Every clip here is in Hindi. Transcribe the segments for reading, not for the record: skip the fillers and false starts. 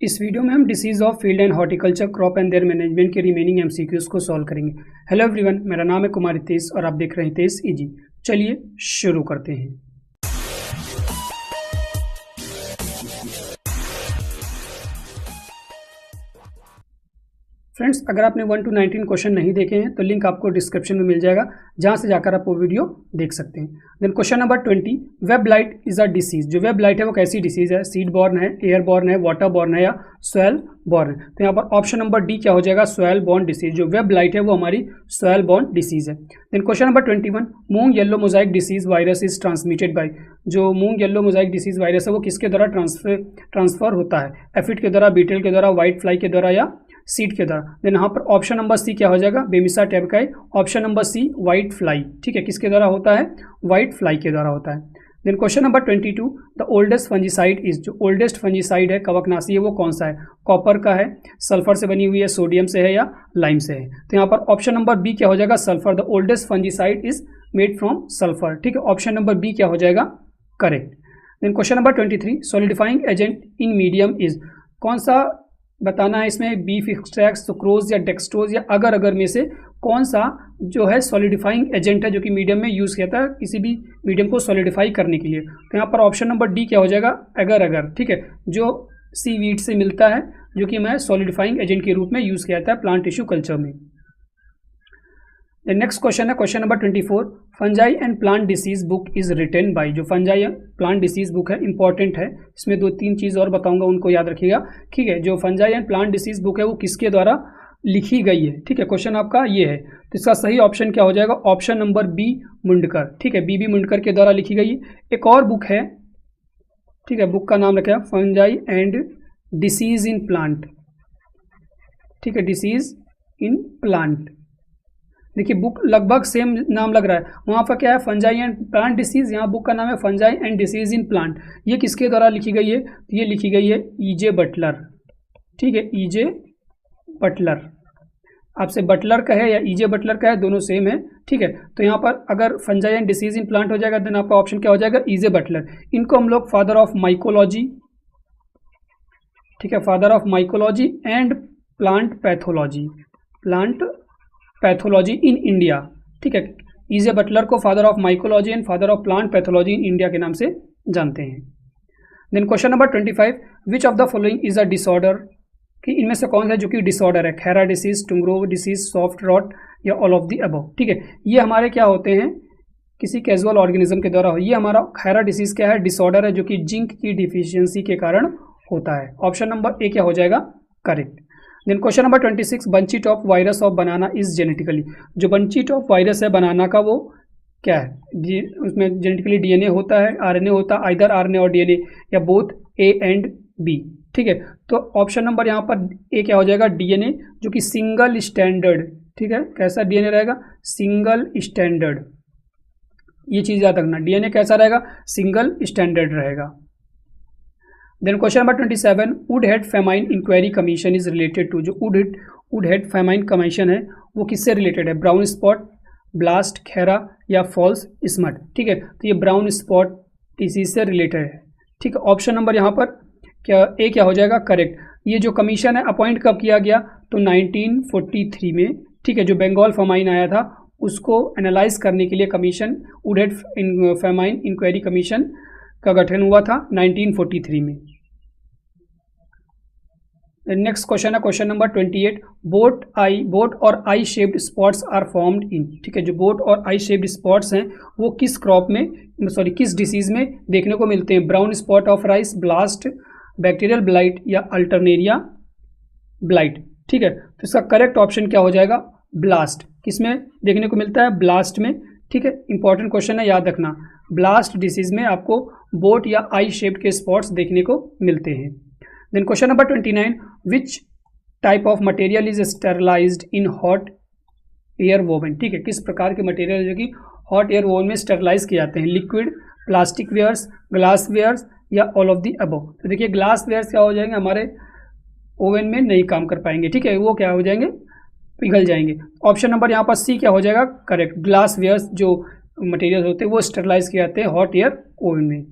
इस वीडियो में हम disease of field and horticulture crop and there management के रिमेनिंग एमसीक्यूज को सॉल्व करेंगे। हेलो एवरीवन, मेरा नाम है कुमार हितेश और आप देख रहे हैं हितेश इजी। चलिए शुरू करते हैं। फ्रेंड्स, अगर आपने 1 to 19 क्वेश्चन नहीं देखे हैं तो लिंक आपको डिस्क्रिप्शन में मिल जाएगा, जहां से जाकर आप वो वीडियो देख सकते हैं। Then question number 20, web blight is a disease. जो वेब ब्लाइट है वो कैसी डिसीज है? सीड बॉर्न है, एयर बॉर्न है, वाटर बॉर्न है या सॉयल बॉर्न है? तो यहाँ पर ऑप्शन नंबर डी क्या हो जाएगा? Soil borne disease. जो वेब ब्लाइट है वो हमारी सॉयल बॉर्न डिसीज है। Then question number 21, moong yellow mosaic disease virus is transmitted by. जो moong yellow mosaic disease virus है वो किसके द्वारा ट्रांसफर होता है? एफिड के द्वारा, बीटल के द्वारा, व्हाइट फ्लाई के द्वारा या सीड के द्वारा? देन यहाँ पर ऑप्शन नंबर सी क्या हो जाएगा? बेमिसा टेबकाई। Option number C whitefly. ठीक है, किसके द्वारा होता है? व्हाइट फ्लाई के द्वारा होता है। Then question number 22, the oldest fungicide is. जो ओल्डेस्ट फंजीसाइड है, कवकनाशी है, वो कौन सा है? कॉपर का है, सल्फर से बनी हुई है, सोडियम से है या लाइम से है? तो यहाँ पर ऑप्शन नंबर बी क्या हो जाएगा? Sulphur. The oldest fungicide is made from sulphur. ठीक है, ऑप्शन नंबर बी क्या हो जाएगा? Correct. Then question number 23, solidifying agent in medium is. कौन सा बताना है इसमें? बीफ एक्सट्रैक्ट, सुक्रोज या डेक्सट्रोज या अगर अगर में से कौन सा जो है सॉलिडिफाइंग एजेंट है जो कि मीडियम में यूज़ किया था किसी भी मीडियम को सॉलिडिफाई करने के लिए? तो यहाँ पर ऑप्शन नंबर डी क्या हो जाएगा? अगर अगर। ठीक है, जो सीवीड से मिलता है, जो कि मैं सॉलिडिफाइंग एजेंट के रूप में यूज़ किया था प्लांट टिश्यू कल्चर में। नेक्स्ट क्वेश्चन है question number 24, fungi and plant disease book is written by. जो फंजाई प्लांट डिसीज बुक है, इंपॉर्टेंट है, इसमें 2-3 चीज़ और बताऊंगा, उनको याद रखिएगा। ठीक है, जो fungi and plant disease book है वो किसके द्वारा लिखी गई है? ठीक है, क्वेश्चन आपका ये है, तो इसका सही ऑप्शन क्या हो जाएगा? Option number B Mundkur. ठीक है, बी मुंडकर के द्वारा लिखी गई है। एक और बुक है, ठीक है, बुक का नाम रखा है fungi and disease in plant. ठीक है, डिसीज इन प्लांट। देखिए, बुक लगभग सेम नाम लग रहा है, वहाँ पर क्या है? फंजाई एंड प्लांट डिसीज, यहाँ बुक का नाम है fungi and disease in plant. ये किसके द्वारा लिखी गई है? ये लिखी गई है ईजे बटलर। ठीक है, ईजे बटलर। आपसे बटलर का है या ईजे बटलर का है, दोनों सेम है। ठीक है, तो यहाँ पर अगर fungi and disease in plant हो जाएगा देन आपका ऑप्शन क्या हो जाएगा? E J Butler. इनको हम लोग फादर ऑफ माइकोलॉजी, ठीक है, father of mycology and plant pathology, plant pathology in India. ठीक है, ईजे बटलर को father of mycology and father of plant pathology in India के नाम से जानते हैं। Then question number 25, which of the following is a disorder. कि इनमें से कौन सा जो कि डिसऑर्डर है? खैरा disease, tungro disease, soft rot या ऑल ऑफ द अबव। ठीक है, ये हमारे क्या होते हैं? किसी कैजुअल ऑर्गेनिज्म के द्वारा हो। ये हमारा खैरा डिसीज क्या है? डिसऑर्डर है जो कि जिंक की डिफिशियंसी के कारण होता है। ऑप्शन नंबर ए क्या हो जाएगा? Correct. Then question number 26, bunchy top virus of banana is genetically. जो बंची टॉप वायरस है बनाना का वो क्या है? उसमें जेनेटिकली डीएनए होता है, आरएनए होता है, आइदर आरएनए और डीएनए या बोथ ए एंड बी। ठीक है, तो ऑप्शन नंबर यहाँ पर ए क्या हो जाएगा? डीएनए, जो कि सिंगल स्टैंडर्ड। ठीक है, कैसा डीएनए रहेगा? Single standard. ये चीज़ याद रखना, डीएनए कैसा रहेगा? सिंगल स्टैंडर्ड रहेगा। Then question number 27, Woodhead famine inquiry commission is related to. जो वुड हेड फेमाइन कमीशन है वो किससे रिलेटेड है? ब्राउन स्पॉट, ब्लास्ट, खैरा या फॉल्स स्मट। ठीक है, तो ये ब्राउन स्पॉट डिसीज से रिलेटेड है। ठीक है, ऑप्शन नंबर यहाँ पर क्या ए क्या हो जाएगा? करेक्ट। ये जो कमीशन है अपॉइंट कब किया गया? तो 1943 में। ठीक है, जो बंगाल फेमाइन आया था उसको एनालाइज करने के लिए commission Woodhead famine inquiry commission का गठन हुआ था 1943 में। नेक्स्ट क्वेश्चन है क्वेश्चन नंबर 28, बोट और eye shaped spots are formed in. ठीक है, जो बोट और आई शेप्ड स्पॉट्स हैं वो किस क्रॉप में, किस डिसीज में देखने को मिलते हैं? Brown spot of rice, blast, bacterial blight या अल्टरनेरिया ब्लाइट। ठीक है, तो इसका करेक्ट ऑप्शन क्या हो जाएगा? ब्लास्ट। किसमें देखने को मिलता है? ब्लास्ट में। ठीक है, इंपॉर्टेंट क्वेश्चन है, याद रखना। ब्लास्ट डिसीज में आपको बोट या आई शेप्ड के स्पॉट्स देखने को मिलते हैं। Then question number 29, which type of material is sterilized in hot air oven. ठीक है, किस प्रकार के मटेरियल जो कि हॉट एयर वोवन में स्टेरलाइज किए जाते हैं? Liquid, plastic wares, glass wares या ऑल ऑफ दी अबव। तो देखिए, ग्लास वेयर्स क्या हो जाएंगे? हमारे ओवन में नहीं काम कर पाएंगे। ठीक है, वो क्या हो जाएंगे? पिघल जाएंगे। ऑप्शन नंबर यहाँ पर सी क्या हो जाएगा? करेक्ट। ग्लास वेयर्स जो मटेरियल होते हैं वो स्टेरलाइज किए जाते हैं हॉट एयर ओवन में।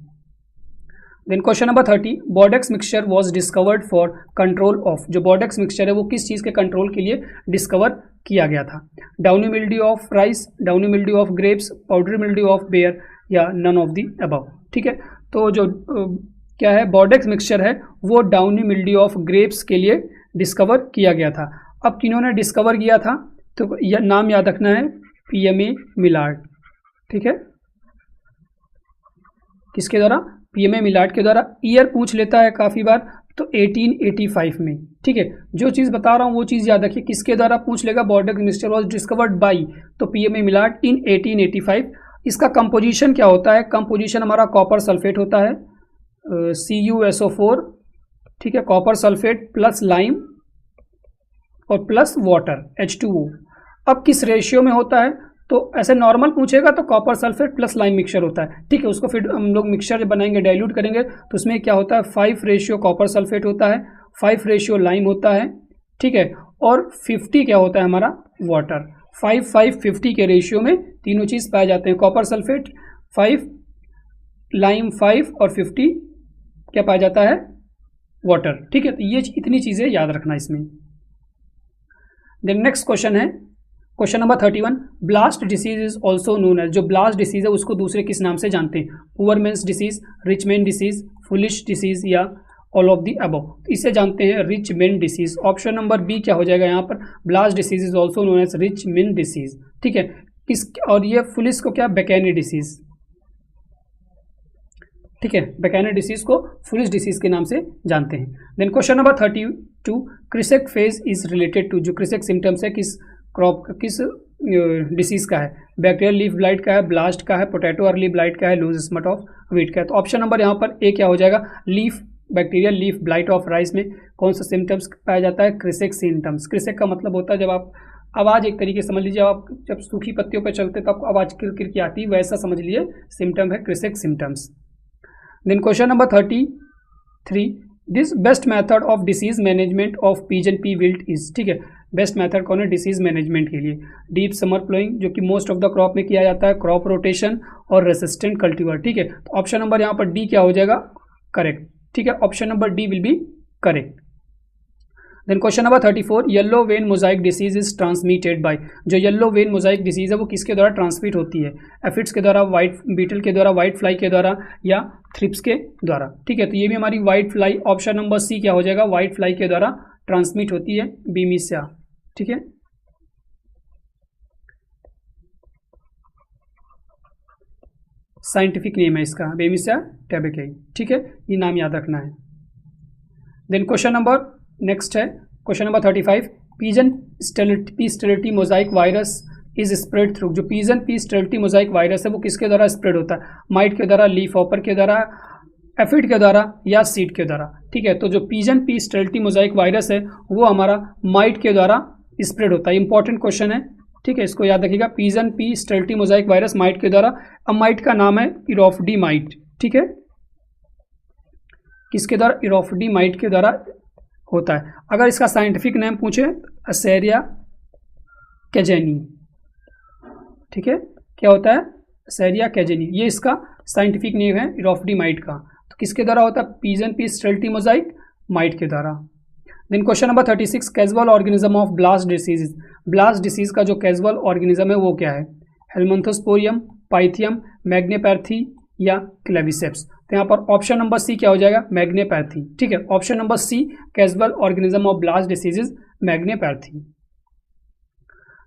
Then question number 30, Bordeaux mixture was discovered for control of, जो बॉर्डेक्स मिक्सचर है वो किस चीज़ के कंट्रोल के लिए डिस्कवर किया गया था? Downy mildew of rice, downy mildew of grapes, powdery mildew of ber, या नन ऑफ द अबव। ठीक है, तो जो क्या है बॉर्डेक्स मिक्सचर है वो डाउनी मिल्ड्यू ऑफ ग्रेप्स के लिए डिस्कवर किया गया था। अब किन्होंने डिस्कवर किया था? तो यह नाम याद रखना है, पीएमए मिलार्ड। ठीक है, किसके द्वारा? पीएमए मिलार्ड के द्वारा। ईयर पूछ लेता है काफ़ी बार, तो 1885 में। ठीक है, जो चीज़ बता रहा हूँ वो चीज़ याद रखिए, किसके द्वारा पूछ लेगा? Bordeaux mixture was discovered by, तो पीएमए मिलार्ड इन 1885। इसका कंपोजिशन क्या होता है? कंपोजिशन हमारा कॉपर सल्फेट होता है, CuSO4। ठीक है, कॉपर सल्फेट प्लस लाइम और प्लस वाटर H2O। अब किस रेशियो में होता है? तो ऐसे नॉर्मल पूछेगा तो copper sulphate plus lime mixture होता है। ठीक है, उसको फिर हम लोग मिक्सचर जब बनाएंगे, डाइल्यूट करेंगे, तो उसमें क्या होता है? 5 रेशियो कॉपर सल्फेट होता है, 5 रेशियो लाइम होता है। ठीक है, और 50 क्या होता है हमारा? वाटर। 5-5-50 के रेशियो में तीनों चीज़ पाए जाते हैं। कॉपर सल्फेट 5, लाइम 5 और 50 क्या पाया जाता है? वाटर। ठीक है, तो ये इतनी चीज़ें याद रखना इसमें। देन नेक्स्ट क्वेश्चन है question number 31, blast disease is also known as, जो ब्लास्ट डिसीज है उसको दूसरे किस नाम से जानते हैं? Poor man's disease, rich man disease, foolish disease, या ऑल ऑफ द अबव। इसे जानते हैं rich man disease. Option number B क्या हो जाएगा यहाँ पर? Blast disease is also known as rich man disease. ठीक है, किस और ये फुलिश को क्या? Bakanae disease. ठीक है, बेकैनी डिसीज को फुलिश डिसीज के नाम से जानते हैं। Then question number 32, kresek phase is related to, जो क्रिसेक सिम्टम्स है किस क्रॉप का, किस डिसीज का है? बैक्टीरियल लीफ ब्लाइट का है, ब्लास्ट का है, पोटैटो अर्ली ब्लाइट का है, लूज स्मट ऑफ व्हीट का है। तो ऑप्शन नंबर यहाँ पर ए क्या हो जाएगा? Leaf, bacterial leaf blight of rice में कौन सा सिम्टम्स पाया जाता है? Kresek symptoms. क्रिसेक का मतलब होता है जब आप आवाज़, एक तरीके समझ लीजिए, आप जब सूखी पत्तियों पर चलते तो आपको आवाज़ किर की आती है, वैसा समझ लीजिए सिम्टम है kresek symptoms. Then question number 33, this best method of disease management of pigeon pea wilt is. ठीक है, बेस्ट मेथड कौन है डिसीज मैनेजमेंट के लिए? डीप समर प्लोइंग, जो कि मोस्ट ऑफ द क्रॉप में किया जाता है, क्रॉप रोटेशन और रेसिस्टेंट कल्टीवर। ठीक है, तो ऑप्शन नंबर यहाँ पर डी क्या हो जाएगा? करेक्ट। ठीक है, option number D will be correct. Then question number 34, yellow vein mosaic disease is transmitted by, जो येलो वेन मोजाइक डिसीज है वो किसके द्वारा ट्रांसमिट होती है? एफिड्स के द्वारा, वाइट बीटल के द्वारा, वाइट फ्लाई के द्वारा, या थ्रिप्स के द्वारा। ठीक है, तो ये भी हमारी white fly, option number C क्या हो जाएगा? वाइट फ्लाई के द्वारा ट्रांसमिट होती है, बीमिसिया। ठीक है, साइंटिफिक नेम है इसका, बेमिसिया टैबेकेई। ठीक है, ये नाम याद रखना है। देन क्वेश्चन नंबर नेक्स्ट है question number 35, pigeon pea sterility mosaic virus is spread through, जो pigeon pea sterility mosaic virus है वो किसके द्वारा स्प्रेड होता है? माइट के द्वारा, लीफ हॉपर के द्वारा, एफिड के द्वारा, या सीड के द्वारा। ठीक है, तो जो pigeon pea sterility mosaic virus है वो हमारा माइट के द्वारा स्प्रेड होता है। इंपॉर्टेंट क्वेश्चन है, ठीक है, इसको याद रखिएगा। Pigeon pea sterility mosaic virus mite के द्वारा। अब माइट का नाम है इरोफडी माइट। ठीक है, किसके द्वारा? इरोफडी माइट के द्वारा होता है। अगर इसका साइंटिफिक नेम पूछे, असेरिया कैजेनी। ठीक है, क्या होता है? असेरिया कैजेनी, ये इसका साइंटिफिक नेम है इरोफडी माइट का। तो किसके द्वारा होता है? Pigeon pea sterility mosaic mite के द्वारा। Then question number 36, causal organism of blast disease. Blast disease का जो कैजुअल ऑर्गेनिज्म है वो क्या है? हेलमिंथोस्पोरियम, पाइथियम, मैग्नेपैर्थी, या क्लेविसेप्स। तो यहाँ पर ऑप्शन नंबर सी क्या हो जाएगा? मैग्नेपैर्थी। ठीक है, option number C, causal organism of blast diseases, मैग्नेपैर्थी।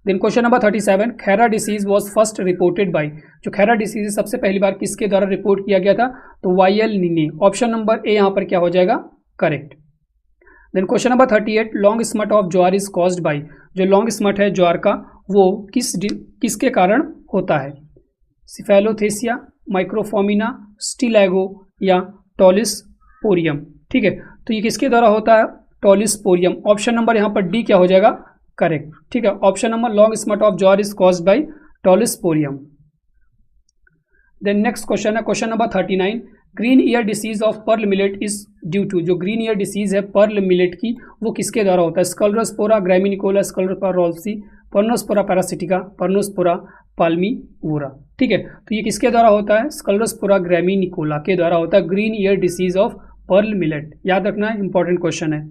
देन क्वेश्चन नंबर 37, खैरा disease was first reported by, जो खैरा डिसीज सबसे पहली बार किसके द्वारा रिपोर्ट किया गया था? तो वाई.एल. नीने। ऑप्शन नंबर ए यहाँ पर क्या हो जाएगा? Correct. Then question number 38, long smut of jowar is caused by, जो लॉन्ग स्मट है ज्वार का वो किसके कारण होता है? सिफेलोथेसिया, माइक्रोफोमिना, स्टिलैगो, या टॉलिस्पोरियम। ठीक है, तो ये किसके द्वारा होता है? टॉलिस्पोरियम। ऑप्शन नंबर यहाँ पर डी क्या हो जाएगा? करेक्ट। ठीक है, option number long smut of jowar is caused by टॉलिस्पोरियम। देन नेक्स्ट क्वेश्चन है question number 39, green ear disease of pearl millet is due to, जो ग्रीन ईयर डिसीज है पर्ल मिलेट की वो किसके द्वारा होता है? स्कलरोस्पोरा ग्रामिनिकोला, स्कलरोस्पोरा रोल्सी, पर्नोस्पोरा पैरासिटिका, पर्नोस्पोरा पाल्मीवोरा। ठीक है, तो ये किसके द्वारा होता है? स्कलरोस्पोरा ग्रामिनिकोला के द्वारा होता है green ear disease of pearl millet. याद रखना है, इंपॉर्टेंट क्वेश्चन है।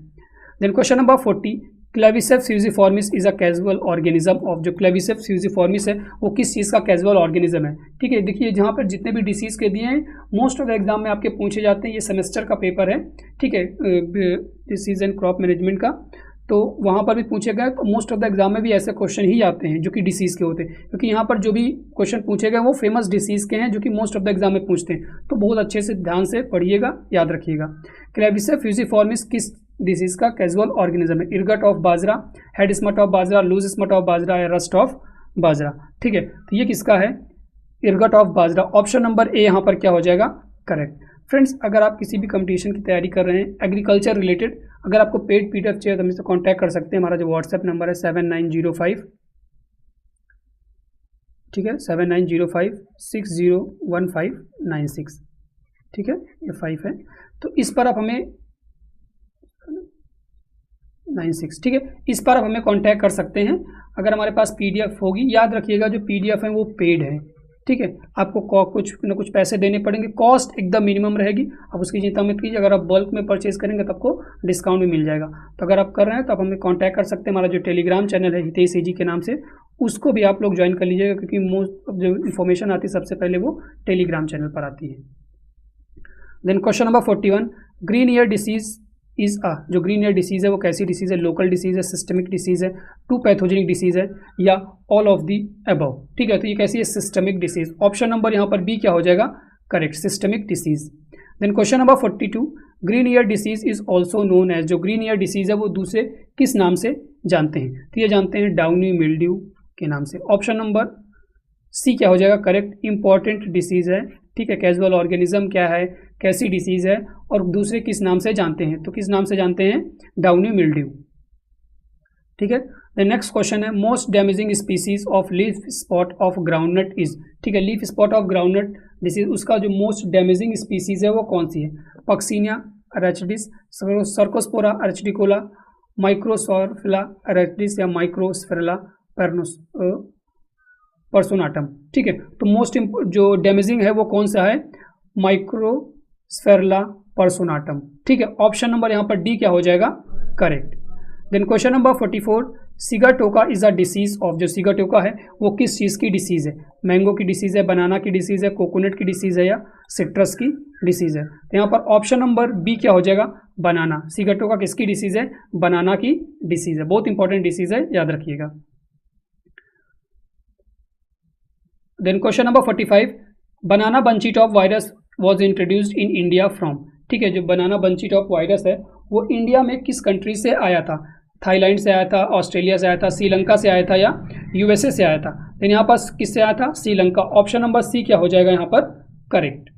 देन क्वेश्चन नंबर 40, क्लेविसेप्स फ्यूजिफॉर्मिस is a causal organism of, जो क्लेविसेप्स फ्यूजिफॉर्मिस है वो किस चीज़ का कैजुअल ऑर्गेनिज्म है? ठीक है, देखिए जहाँ पर जितने भी डिसीज के दिए हैं मोस्ट ऑफ द एग्जाम में आपके पूछे जाते हैं, ये सेमेस्टर का पेपर है। ठीक है, डिसीज एंड क्रॉप मैनेजमेंट का, तो वहाँ पर भी पूछे गए, तो मोस्ट ऑफ द एग्जाम में भी ऐसे क्वेश्चन ही आते हैं जो कि डिसीज़ के होते हैं, क्योंकि यहाँ पर जो भी क्वेश्चन पूछे गए वो फेमस डिसीज़ के हैं जो कि मोस्ट ऑफ द एग्जाम में पूछते हैं। तो बहुत अच्छे से ध्यान से पढ़िएगा, याद रखिएगा। क्लेविसेप्स फ्यूजिफॉर्मिस किस डिसीज़ का कैजुअल ऑर्गेनिज्म है? Ergot of bajra, head smut of bajra, loose smut of bajra या रस्ट ऑफ बाजरा। ठीक है, तो ये किसका है? Ergot of bajra. Option number ए यहाँ पर क्या हो जाएगा? करेक्ट। फ्रेंड्स, अगर आप किसी भी कंपटीशन की तैयारी कर रहे हैं एग्रीकल्चर रिलेटेड, अगर आपको पेड पीडीएफ चाहिए तो हमसे कांटेक्ट कर सकते हैं। हमारा जो व्हाट्सएप नंबर है 7905, ठीक है, 7905601596। ठीक है, ये 5 है, तो इस पर आप हमें 96, ठीक है, इस पर आप हमें कांटेक्ट कर सकते हैं अगर हमारे पास पीडीएफ होगी। याद रखिएगा जो पीडीएफ है वो पेड है। ठीक है, आपको कुछ न कुछ पैसे देने पड़ेंगे, कॉस्ट एकदम मिनिमम रहेगी, आप उसकी चिंता मत कीजिए। अगर आप बल्क में परचेज करेंगे तो आपको डिस्काउंट भी मिल जाएगा। तो अगर आप कर रहे हैं तो आप हमें कांटेक्ट कर सकते हैं। हमारा जो टेलीग्राम चैनल है हितेश एजी के नाम से, उसको भी आप लोग ज्वाइन कर लीजिएगा, क्योंकि मोस्ट जो इन्फॉर्मेशन आती है सबसे पहले वो टेलीग्राम चैनल पर आती है। Then question number 41, green ear disease is जो ग्रीन ईयर डिसीज है वो कैसी डिसीज है? लोकल डिसीज है, सिस्टमिक डिसीज है, टू पैथोजेनिक डिसीज है, या ऑल ऑफ दी अबव। ठीक है, तो ये कैसी है? Systemic disease. ऑप्शन नंबर यहाँ पर बी क्या हो जाएगा? Correct, systemic disease. Then question number 42, green ear disease is also known as, जो ग्रीन ईयर डिसीज है वो दूसरे किस नाम से जानते हैं? तो ये जानते हैं डाउनी मिल्ड्यू के नाम से। ऑप्शन नंबर सी क्या हो जाएगा? करेक्ट, इंपॉर्टेंट डिसीज है। ठीक है, कैजुअल ऑर्गेनिज्म क्या है, कैसी डिसीज है, और दूसरे किस नाम से जानते हैं? तो किस नाम से जानते हैं? Downy mildew. ठीक है, द नेक्स्ट क्वेश्चन है, most damaging species of leaf spot of groundnut is. ठीक है, leaf spot of groundnut disease, उसका जो मोस्ट डैमेजिंग स्पीसीज है वो कौन सी है? पक्सीनिया अरेचिडिस, सर्कोस्पोरा अरेचिडिकोला, माइक्रोसोरफिला अरेचिडिस, या माइक्रोस्फेरला पर्सोनाटम। ठीक है, तो मोस्ट जो डैमेजिंग है वो कौन सा है? माइक्रोस्फेरला पर्सोनाटम। ठीक है, ऑप्शन नंबर यहाँ पर डी क्या हो जाएगा? Correct. Then question number 44, sigatoka is a disease of, जो सिगाटोका है वो किस चीज़ की डिसीज है? मैंगो की डिसीज है, बनाना की डिसीज है, कोकोनट की डिसीज है, या सिट्रस की डिसीज है? तो यहाँ पर ऑप्शन नंबर बी क्या हो जाएगा? बनाना। सिगाटोका किसकी डिसीज है? बनाना की डिसीज है। बहुत इंपॉर्टेंट डिसीज है, याद रखिएगा। Then question number 45, banana bunchy top virus was introduced in India from. ठीक है, जो बनाना बंची टॉप वायरस है वो इंडिया में किस कंट्री से आया था? थाईलैंड से आया था, ऑस्ट्रेलिया से आया था, श्रीलंका से आया था, या यूएसए से आया था? देन यहाँ पर किससे आया था? श्रीलंका। ऑप्शन नंबर सी क्या हो जाएगा यहाँ पर? करेक्ट।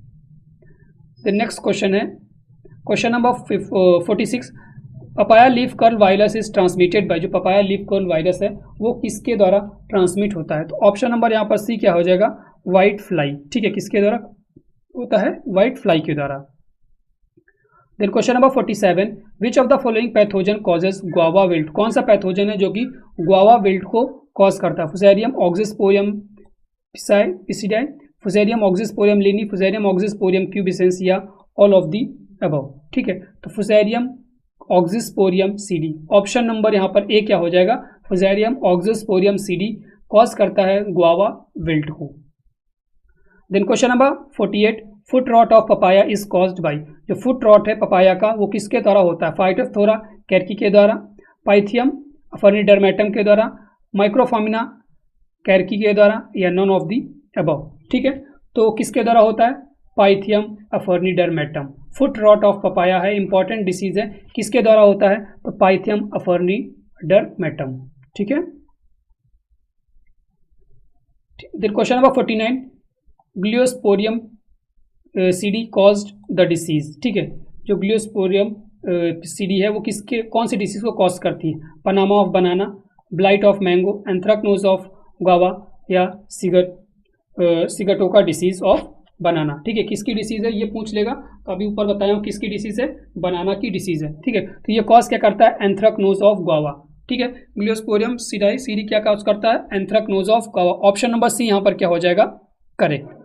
देन नेक्स्ट क्वेश्चन है question number 46, papaya leaf curl virus is transmitted by, जो पपाया लीफ कर्ल वायरस है वो किसके द्वारा ट्रांसमिट होता है? तो ऑप्शन नंबर यहाँ पर सी क्या हो जाएगा? White fly. ठीक है, किसके द्वारा होता है? व्हाइट फ्लाई के द्वारा। Then question number 47, which of the following pathogen causes guava wilt. कौन सा पैथोजन है जो कि गुआवा विल्ट को कॉज करता है? फुसेरियम ऑक्सीस्पोरियम पिसिडाई, फुसेरियम ऑक्सीस्पोरियम लिनी, फुसेरियम ऑक्सीस्पोरियम क्यूबिसेंस, या ऑल ऑफ दी अबव। ठीक है, तो फुसेरियम ऑक्सीस्पोरियम सीडी। ऑप्शन नंबर यहाँ पर ए क्या हो जाएगा? फुसेरियम ऑक्सीस्पोरियम सीडी कॉज करता है गुआवा विल्ट को। Then question number 48, foot rot of papaya is caused by, जो फुट रॉट है पपाया का वो किसके द्वारा होता है? फाइटोप्थोरा कैरकी के द्वारा, पाइथियम फर्नीडरमेटम के द्वारा, माइक्रोफामिना कैरकी के द्वारा, या नॉन ऑफ दी अबव। ठीक है, तो किसके द्वारा होता है? पाइथियम अफर्नीडरमेटम। फुट रॉट ऑफ पपाया है, इंपॉर्टेंट डिसीज है, किसके द्वारा होता है? तो पाइथियम अफर्नीडरमेटम। ठीक है, देन क्वेश्चन नंबर 49, ग्लियोस्पोरियम सीडी कॉज्ड द डिसीज। ठीक है, जो ग्लियोस्पोरियम सीडी है वो किसके कौन सी डिसीज को कॉज करती है? Panama of banana, blight of mango, anthracnose of guava, या सिगाटोका डिसीज ऑफ बनाना, ठीक है। किसकी डिसीज है ये पूछ लेगा, तो अभी ऊपर बताया हूँ किसकी डिसीज है, बनाना की डिसीज है, ठीक है। तो ये कॉज क्या करता है, एंथ्रेक्नोज ऑफ गुआवा, ठीक है। ग्लियोस्पोरियम सीरी क्या कॉज करता है, anthracnose of guava. Option number C यहाँ पर क्या हो जाएगा, करेक्ट।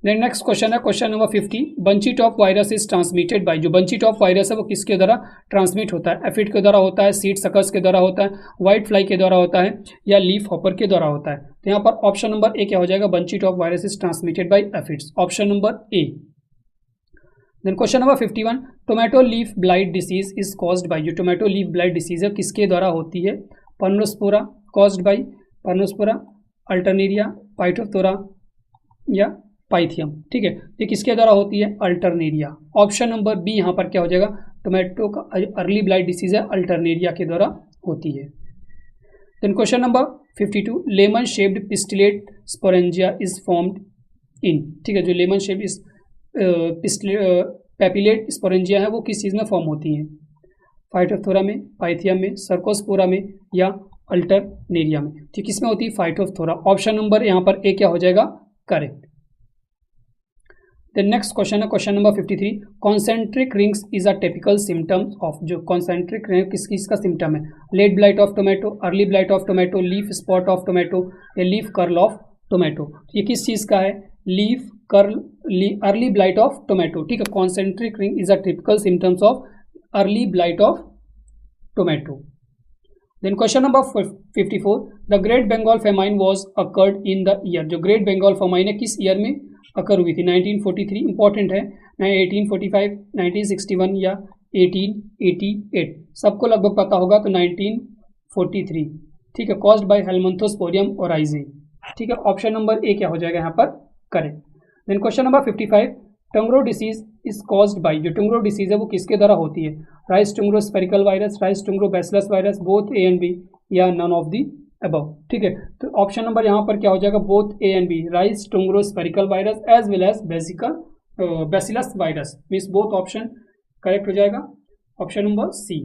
देन नेक्स्ट क्वेश्चन है question number 50, bunchy top virus is transmitted by. जो बंची टॉप वायरस है वो किसके द्वारा ट्रांसमिट होता है, एफिड के द्वारा होता है, सीड सकर्स के द्वारा होता है, व्हाइट फ्लाई के द्वारा होता है, या लीफ हॉपर के द्वारा होता है। तो यहाँ पर ऑप्शन नंबर ए क्या हो जाएगा, bunchy top virus is transmitted by aphids, option number A. Then question number 51, tomato leaf blight disease is caused by. जो टोमेटो लीफ ब्लाइट डिसीज है किसके द्वारा होती है, peronospora, caused by peronospora, alternaria, phytophthora या पाइथियम, ठीक है। ये किसके द्वारा होती है, अल्टरनेरिया। ऑप्शन नंबर बी यहाँ पर क्या हो जाएगा, टोमेटो का अर्ली ब्लाइट डिसीज है अल्टरनेरिया के द्वारा होती है। Then question number 52, lemon shaped pistillate sporangia is formed in, ठीक है। जो लेमन शेप इस पेपिलेट स्पोरेंजिया है वो किस चीज़ में फॉर्म होती हैं, फाइटोप्थोरा में, पाइथियम में, सर्कोस्पोरा में या अल्टरनेरिया में। तो किस में होती है, फाइटोप्थोरा। ऑप्शन नंबर यहाँ पर ए क्या हो जाएगा, करेक्ट। देन नेक्स्ट क्वेश्चन है question number 53, concentric rings is a typical symptom of. जो कॉन्सेंट्रिक रिंग किसका सिम्टम है, late blight of tomato, early blight of tomato, leaf spot of tomato या लीफ कर्ल ऑफ टोमेटो। ये किस चीज़ का है, leaf curl early blight of tomato, ठीक है। Concentric ring is a typical symptoms of early blight of tomato. Then question number 54, the great Bengal famine was occurred in the year. जो ग्रेट बंगाल फेमाइन है किस ईयर में अकर हुई थी, 1943, इंपॉर्टेंट है, 1845, 1961 या 1888। सबको लगभग पता होगा, तो 1943, ठीक है। कॉज्ड बाय हेलमिंथोस्पोरियम ओराइजे, ठीक है। ऑप्शन नंबर ए क्या हो जाएगा यहाँ पर, correct. Then question number 55, tungro disease is caused by. जो टंगरो डिसीज है वो किसके द्वारा होती है, rice tungro spherical virus, rice tungro bacillus virus, both A and B या नन ऑफ दी अबव, ठीक है। तो ऑप्शन नंबर यहाँ पर क्या हो जाएगा, both A and B, rice tungro spherical virus as well as bacillus virus, means both option correct हो जाएगा, option number C.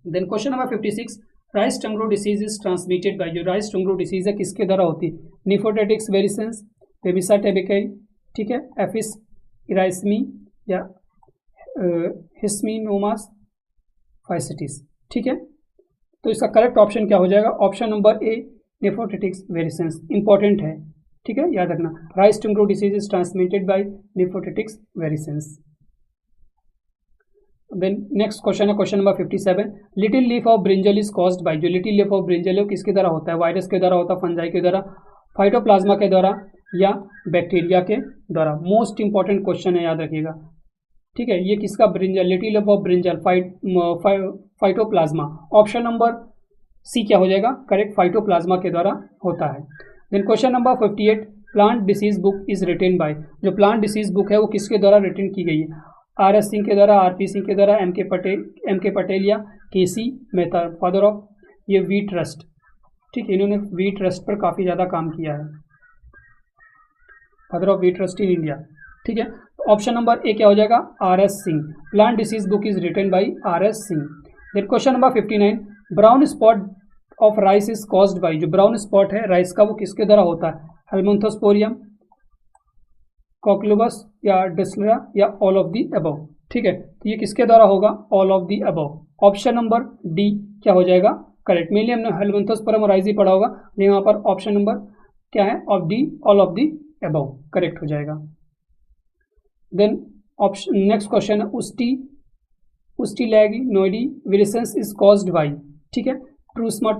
Then question number 56, rice tungro disease is transmitted by. जो राइस टंगरो डिसीज है किसके द्वारा होती है, निफोटेटिक्स वेरिसेंस, बेबिसा टेबिकाई, ठीक है, एफिस इराइसमी या हिस्मिनोमास फाइसिटिस, ठीक है। तो इसका करेक्ट ऑप्शन क्या हो जाएगा, ऑप्शन नंबर ए, निफोटेटिक्स वेरिसेंस, इंपॉर्टेंट है, ठीक है, याद रखना। Rice tungro disease is transmitted by निफोटेटिक्स वेरिसेंस। देन नेक्स्ट क्वेश्चन है question number 57, little leaf of brinjal is caused by. जो लिटिल लीफ ऑफ ब्रिंजल है किसके द्वारा होता है, वायरस के द्वारा होता है, फंजाई के द्वारा, फाइटोप्लाज्मा के द्वारा या बैक्टीरिया के द्वारा। मोस्ट इंपॉर्टेंट क्वेश्चन है, याद रखिएगा, ठीक है। ये किसका, brinjal, little leaf of brinjal, phytoplasma. Option number C क्या हो जाएगा, करेक्ट, फाइटोप्लाज्मा के द्वारा होता है। Then question number 58, plant disease book is written by. जो प्लांट डिसीज बुक है वो किसके द्वारा रिटेन की गई है, आर.एस. सिंह के द्वारा, आर.पी. सिंह के द्वारा, एम.के. पटेल या के.सी. मेहता, फादर ऑफ ये वी ट्रस्ट, ठीक है। इन्होंने वी ट्रस्ट पर काफ़ी ज़्यादा काम किया है, father of we trust in India, ठीक है। ऑप्शन नंबर ए क्या हो जाएगा, R S. Singh. Plant disease book is written by R S. Singh. Then question number 59, brown spot of rice is caused by. जो ब्राउन स्पॉट है राइस का वो किसके द्वारा होता है, हेलमिंथोस्पोरियम, कॉकलोबस या डिस्लरा या ऑल ऑफ दी अबव, ठीक है। तो ये किसके द्वारा होगा, all of the above. Option number D क्या हो जाएगा, करेक्ट। मेनली हमने हेलमिंथोस्पोरम ओराइजी पढ़ा होगा, यहाँ पर ऑप्शन नंबर क्या है, of D, all of the above, correct हो जाएगा। देन ऑप्शन नेक्स्ट क्वेश्चन है, ustilaginoidea virens is caused by, ठीक है। True smut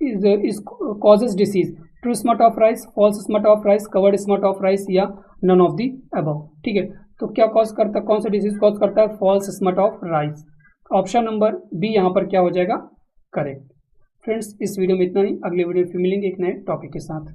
is causes disease, true smut of rice, false smut of rice, covered smut of rice या नन ऑफ दी अबव, ठीक है। तो क्या कॉज करता है, कौन सा डिसीज कॉज करता है, false smut of rice. Option number B यहाँ पर क्या हो जाएगा, करेक्ट। फ्रेंड्स, इस वीडियो में इतना ही, अगले वीडियो में फिर मिलेंगे एक नए टॉपिक के साथ।